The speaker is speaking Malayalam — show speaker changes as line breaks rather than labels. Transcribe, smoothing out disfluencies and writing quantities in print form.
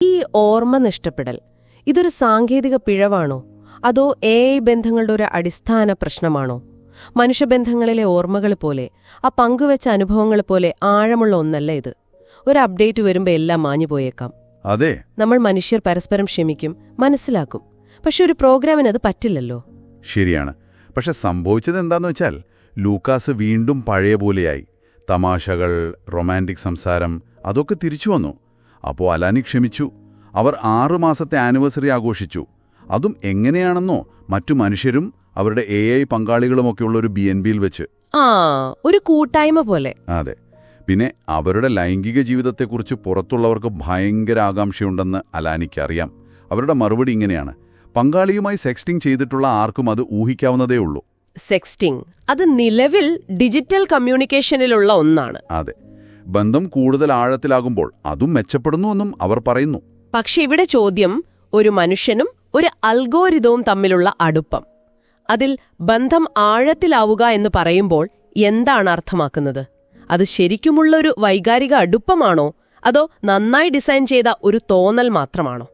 ഈ ഓർമ്മ നഷ്ടപ്പെടൽ ഇതൊരു സാങ്കേതിക പിഴവാണോ അതോ AI ബന്ധങ്ങളുടെ ഒരു അടിസ്ഥാന പ്രശ്നമാണോ? മനുഷ്യബന്ധങ്ങളിലെ ഓർമ്മകൾ പോലെ, ആ പങ്കുവെച്ച അനുഭവങ്ങൾ പോലെ ആഴമുള്ള ഒന്നല്ല ഇത്. ഒരു അപ്ഡേറ്റ് വരുമ്പോൾ എല്ലാം മാഞ്ഞു പോയേക്കാം.
അതെ,
നമ്മൾ മനുഷ്യർ പരസ്പരം ക്ഷമിക്കും, മനസ്സിലാക്കും. പക്ഷെ ഒരു പ്രോഗ്രാമിന് അത് പറ്റില്ലല്ലോ.
ശരിയാണ്. പക്ഷെ സംഭവിച്ചത് എന്താന്ന് വെച്ചാൽ ലൂക്കാസ് വീണ്ടും പഴയ പോലെയായി. തമാശകൾ, റൊമാൻറ്റിക് സംസാരം അതൊക്കെ തിരിച്ചു വന്നു. അപ്പോൾ അലാനി ക്ഷമിച്ചു. അവർ 6 മാസത്തെ ആനിവേഴ്സറി ആഘോഷിച്ചു. അതും എങ്ങനെയാണെന്നോ മറ്റു മനുഷ്യരും അവരുടെ AI പങ്കാളികളുമൊക്കെയുള്ള ഒരു BNBയിൽ വെച്ച്.
ഒരു കൂട്ടായ്മ പോലെ.
അതെ. പിന്നെ അവരുടെ ലൈംഗിക ജീവിതത്തെക്കുറിച്ച് പുറത്തുള്ളവർക്ക് ഭയങ്കര ആകാംക്ഷയുണ്ടെന്ന് അലാനിക്ക് അറിയാം. അവരുടെ മറുപടി ഇങ്ങനെയാണ്: പങ്കാളിയുമായി സെക്സ്റ്റിംഗ് ചെയ്തിട്ടുള്ള ആർക്കും അത് ഊഹിക്കാവുന്നതേ ഉള്ളൂ.
സെക്സ്റ്റിംഗ് അത് നിലവിൽ ഡിജിറ്റൽ കമ്മ്യൂണിക്കേഷനിലുള്ള ഒന്നാണ്.
അതെ. ബന്ധം കൂടുതൽ ആഴത്തിലാകുമ്പോൾ അതും മെച്ചപ്പെടുന്നുവെന്നും അവർ പറയുന്നു.
പക്ഷെ ഇവിടെ ചോദ്യം ഒരു മനുഷ്യനും ഒരു അൽഗോരിതവും തമ്മിലുള്ള അടുപ്പം. അതിൽ ബന്ധം ആഴത്തിലാവുക എന്ന് പറയുമ്പോൾ എന്താണ് അർത്ഥമാക്കുന്നത്? അത് ശരിക്കുമുള്ളൊരു വൈകാരിക അടുപ്പമാണോ അതോ നന്നായി ഡിസൈൻ ചെയ്ത ഒരു തോന്നൽ മാത്രമാണോ?